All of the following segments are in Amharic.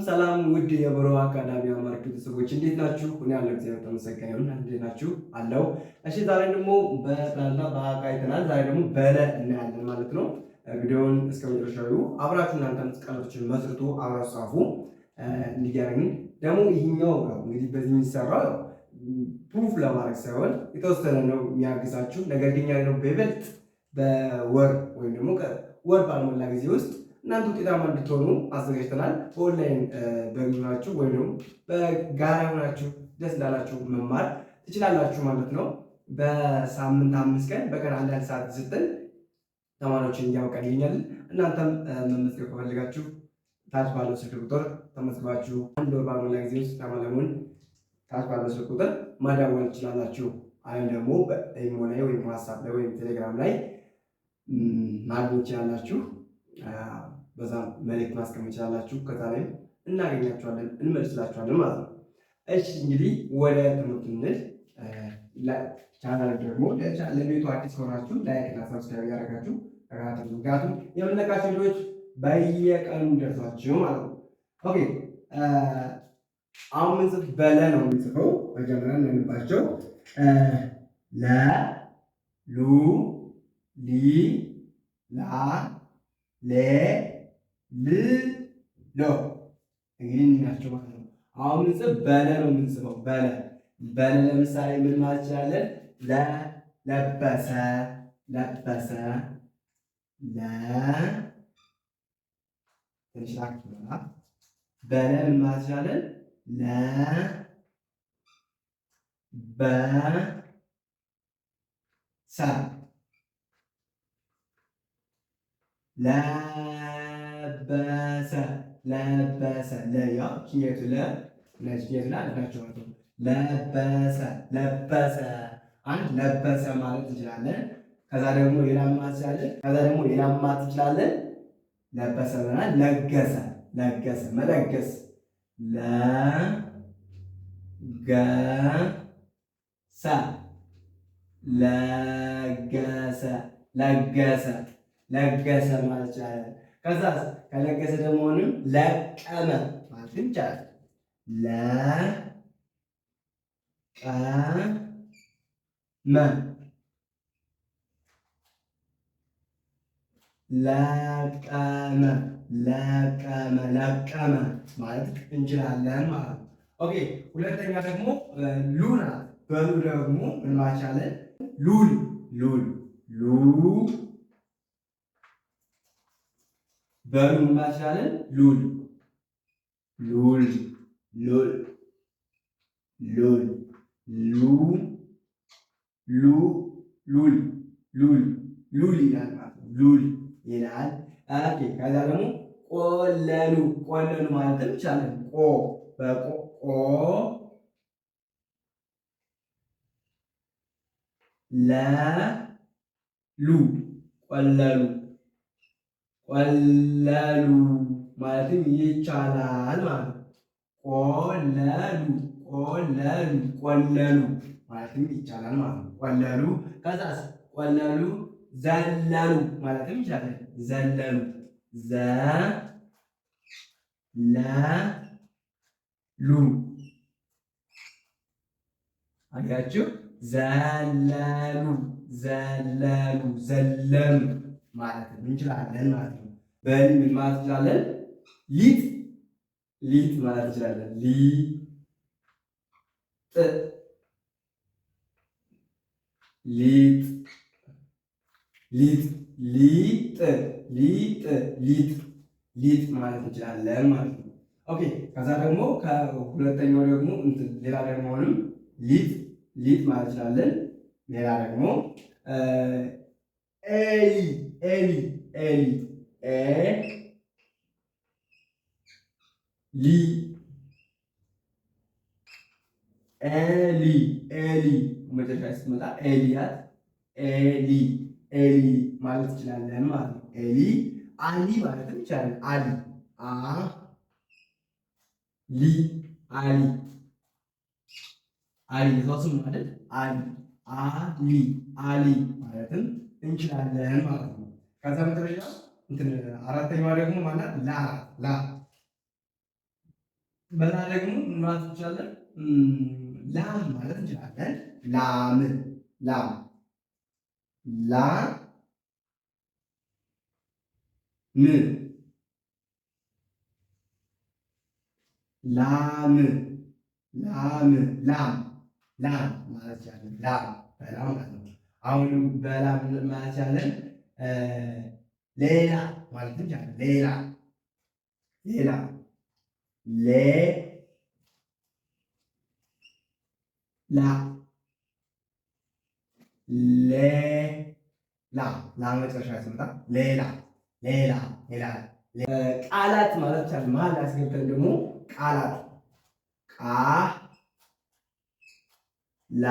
ሰላም ውድ የበሮ አካዳሚ አማርክ ቤተሰቦች እንዴት ናችሁ? እኔ ያለው እግዚአብሔር የተመሰገነ ይሁን። እንዴት ናችሁ? አለው። እሺ ዛሬ ደግሞ በጠና በአቃ አይተናል። ዛሬ ደግሞ በለ እናያለን ማለት ነው። ቪዲዮውን እስከ መጨረሻው አብራችሁ እናንተም ቃላቶችን መስርቶ አብራችሁ ጻፉ። እንዲያረኝ ደግሞ ይሄኛው እንግዲህ በዚህ የሚሰራው ፕሩፍ ለማድረግ ሳይሆን የተወሰነ ነው የሚያግዛችሁ። ነገር ግን ያለው በይበልጥ በወር ወይም ደግሞ ወር ባልሞላ ጊዜ ውስጥ እናንተ ውጤታማ እንድትሆኑ አዘጋጅተናል። በኦንላይን በሚሆናችሁ ወይም ደግሞ በጋራ ሆናችሁ ደስ እንዳላችሁ መማር ትችላላችሁ ማለት ነው። በሳምንት 5 ቀን በቀን 1 ሰዓት ስትል ተማሪዎችን እያወቃን ይገኛል። እናንተም መመዝገብ ከፈልጋችሁ ታች ባለው ስልክ ቁጥር ተመዝግባችሁ አንድ ወር ባልሞላ ጊዜ ውስጥ ተማለሙን ታች ባለው ስልክ ቁጥር ማዳወል ትችላላችሁ። አሁን ደግሞ በኢሞ ላይ ወይም ዋትስአፕ ላይ ወይም ቴሌግራም ላይ ማግኘት ትችላላችሁ። በዛ መልእክት ማስቀመጥ ትችላላችሁ። ከዛ ላይ እናገኛችኋለን፣ እንመልስላችኋለን ማለት ነው። እሺ እንግዲህ ወደ ትምህርቱ እንሂድ። ቻናል ደግሞ ለቤቱ አዲስ ሆናችሁ ላይክ እና ሰብስክራይብ ያደረጋችሁ ተከታተሉ። ምክንያቱም የምንለቃቸው ቪዲዮዎች በየቀኑ ደርሷችሁ ማለት ነው። ኦኬ አሁን ምንጽፍ በለ ነው የምንጽፈው። መጀመሪያ እንንባቸው ለ ሉ ሊ ላ ሌ ል ሎ እንግዲህ እናቸው ማለት ነው። አሁን ምንጽፍ በለ ነው የምንጽፈው። በለ ለምሳሌ ምን ማለት እንችላለን? ለበሰ ለበሰ ለ ተንሽላክቶና በለ ምን ማለት እንችላለን? ለበሰ ለበሰ ለበሰ ለያ ኪየቱ ለነጅየቱ ለአንዳቸው ማለት ነው። ለበሰ ለበሰ አንድ ለበሰ ማለት እንችላለን። ከዛ ደግሞ ሌላ ማለት እንችላለን። ለበሰ ብለናል። ለገሰ ለገሰ መለገስ ለገሰ ለገሰ ለገሰ ለገሰ ማለት ይቻላል። ከዛ ከለገሰ ደግሞ ለቀመ ማለት ይቻላል። ለቀመ ለቀመ ለቀመ ለቀመ ማለት እንችላለን ማለት ነው። ኦኬ ሁለተኛ ደግሞ ሉ ናት። በሉ ደግሞ ምን ማለት ይቻላል? ሉል ሉል ሉ በሉ ማለት ይቻላል። ሉል ሉል ሉል ሉል ሉ ሉ ሉል ሉል ሉል ይላል ማለት ነው። ሉል ይላል። ኦኬ ከዛ ደግሞ ቆለሉ ቆለሉ ማለት ይቻላል። ቆ በቆ ለሉ ቆለሉ ቆለሉ ማለትም ይቻላል ማለት ነው። ቆለሉ ቆለሉ ቆለሉ ማለትም ይቻላል ማለት ነው። ቆለሉ ከዛስ ቆለሉ ዘለሉ ማለትም ይቻላል። ዘለሉ ዘለሉ አያችሁ፣ ዘለሉ ዘለሉ ዘለሉ ማለት እንችላለን ማለት ነው። በል ምን ማለት እንችላለን? ሊጥ ሊጥ ማለት እንችላለን። ሊጥ ሊጥ ሊጥ ሊጥ ሊጥ ሊጥ ሊጥ ማለት እንችላለን ማለት ነው። ኦኬ ከዛ ደግሞ ከሁለተኛው ደግሞ ሌላ ደግሞ አሁንም ሊጥ ሊጥ ማለት እንችላለን። ሌላ ደግሞ ኤሊ ኤሊ ኤሊ ሊ ኤሊ ኤሊ መጨረሻ ስትመጣ ኤሊያት ኤሊ ኤሊ ማለት እንችላለን ማለት ነው። ኤሊ አሊ ማለትም ይቻላል። አሊ ሊ አሊ አሊ ሰው ስም ማለት አሊ አሊ ማለትም እንችላለን ማለት ነው። ከዛ መጨረሻ አራተኛዋ ደግሞ ማለት ላ በላ ደግሞ ምን ማለት እንችላለን? ላም ማለት እንችላለን። ላም ላም ላ ም ላም ላም ላም ላም ማለት ያለን ላም በላ ማለት ነው። አሁንም በላም ማለት ያለን ሌላ ማለት እንችላለን። ሌላ ሌላ ሌ ላ ሌላ መጨረሻ ሲመጣ ሌላ ሌላ ሌላ ቃላት ማለት ይቻላል። መሀል ያስገብተን ደግሞ ቃላት ቃ ላ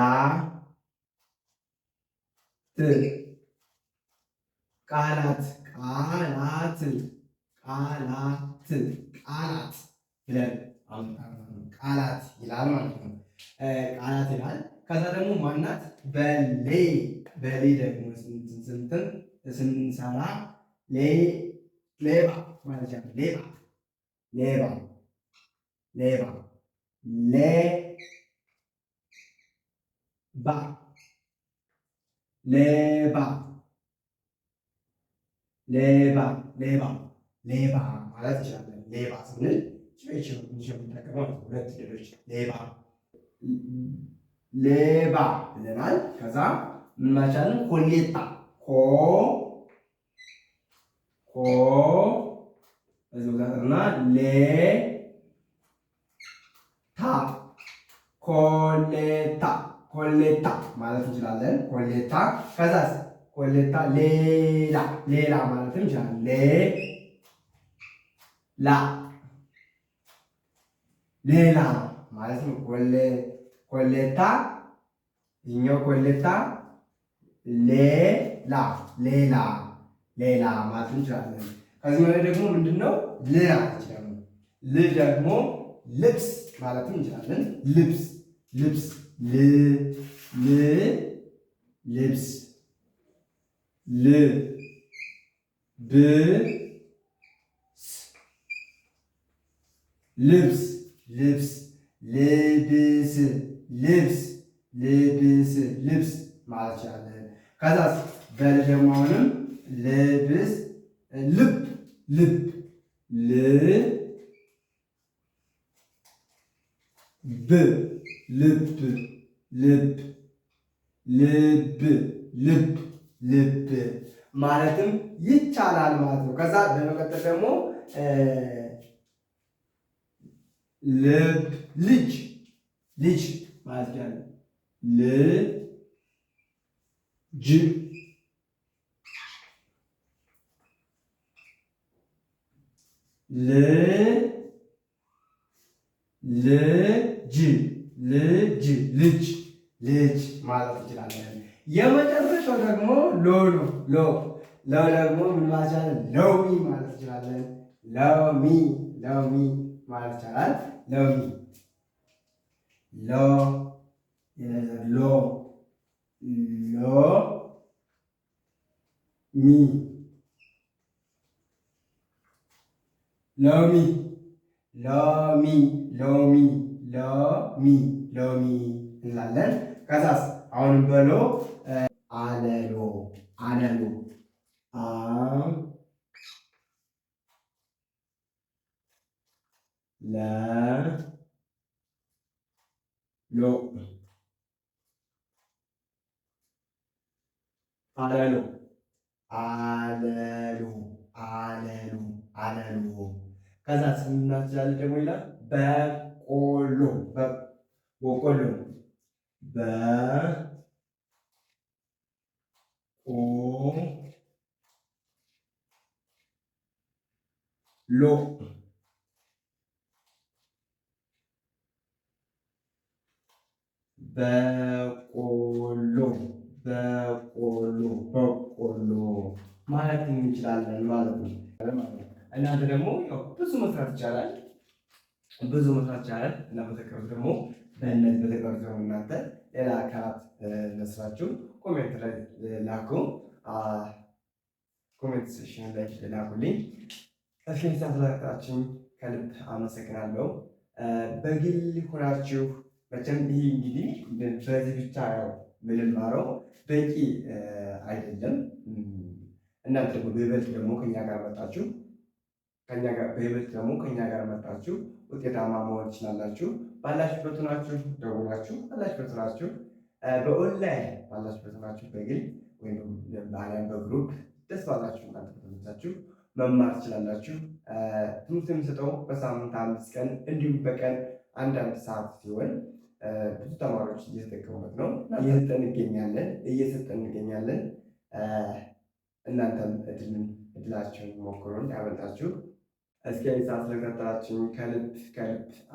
ት ቃላት ቃላት ቃላት ቃላት ብለን ቃላት ይላል ማለት ነው። ቃላት ይላል። ከዛ ደግሞ ማናት በሌ በሌ ደግሞ ስንትን ስንሰራ ሌባ ማለት ነው። ሌባ ሌባ ሌባ ሌባ ሌባ ሌባ ሌባ ሌባ ማለት ይችላለን። ሌባ ስንል የምንጠቀመው ሁለት ፊደሎች ሌባ ሌባ ብለናል። ከዛ ምን ማቻለን? ኮሌታ ኮ ኮ እዚህ ጋርና ሌ ታ ኮሌታ ኮሌታ ማለት እንችላለን። ኮሌታ ከዛስ ኮሌታ ሌላ ሌላ ማለት እንችላለን። ሌላ ሌላ ማለት ነው። ኮሌታ ይኸኛው ኮሌታ ሌላ ሌላ ሌላ ማለት እንችላለን። ከዚህ ማለት ደግሞ ምንድነው? ል ይችላል። ል ደግሞ ልብስ ማለትም እንችላለን። ልብስ ልብስ ል ልብስ ል ብ ልብስ ልብስ ልብስ ልብስ ልብስ ልብስ ማለት ይችላለን። ከዛስ በል ደግሞ አሁንም ልብስ ልብ ልብ ል ብ ልብ ልብ ልብ ልብ ልብ ማለትም ይቻላል ማለት ነው። ከዛ በመቀጠል ደግሞ ልብ ልጅ ልጅ ማለት ያለ ልጅ ልጅ ልጅ ልጅ ልጅ ማለት እንችላለን። የመጨረሻው ደግሞ ሎ ነው። ሎ ደግሞ ምን ማለት ይቻላል? ሎሚ ማለት እንችላለን። ሎሚ ሎሚ ማለት ይቻላል። ሎሚ ሎ ሎ ሎ ሚ ሎሚ ሎሚ ሎሚ ሎሚ ሎሚ እንላለን። ከዛስ አሁንም በሎ አለሎ አለሎ አ ለ ሎ አለሎ አለሉ አለሉ አለሉ ከዛ ስናዛል ደግሞ ይላል በቆሎ በቆሎ በቆሎ በቆሎ በቆሎ ማለት እንችላለን ማለት ነው። እናንተ ደግሞ ብዙ መስራት ይቻላል፣ ብዙ መስራት ይቻላል። እና በተቀሩት ደግሞ በእነዚህ በተቀሩት ደግሞ እናንተ ሌላ አካላት መስራችሁ ኮሜንት ላይ ላኩ፣ ኮሜንት ሴክሽን ላይ ላኩልኝ። እስኪ ተከታተላችሁኝ ከልብ አመሰግናለሁ። በግል ሆናችሁ መቼም ይህ እንግዲህ በዚህ ብቻ ያው ምንማረው በቂ አይደለም። እናንተ ደግሞ በይበልጥ ደግሞ ከኛ ጋር መጣችሁ ውጤታማ መሆን ትችላላችሁ። ባላችሁበት ሆናችሁ ደውላችሁ ባላችሁበት ሆናችሁ በኦንላይን ባላችሁበት ሆናችሁ በግል ወይም በአሊያም በግሩፕ ደስ ባላችሁ እናንተ ተመቻችሁ መማር ትችላላችሁ። ትምህርት የሚሰጠው በሳምንት 5 ቀን እንዲሁም በቀን አንዳንድ ሰዓት ሲሆን ብዙ ተማሪዎች እየተጠቀሙበት ነው፣ እየሰጠን እንገኛለን። እናንተም እድላችሁን ሞክሩን ያመልጣችሁ። እስኪ ሰዓት ስለከታተላችሁ ከልብ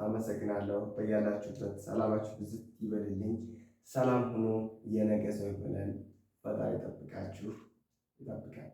አመሰግናለሁ። በያላችሁበት ሰላማችሁ ብዝት ይበልልኝ። ሰላም ሁኑ። የነገ ሰው ይበለን። ፈጣሪ ይጠብቃችሁ፣ ይጠብቃል።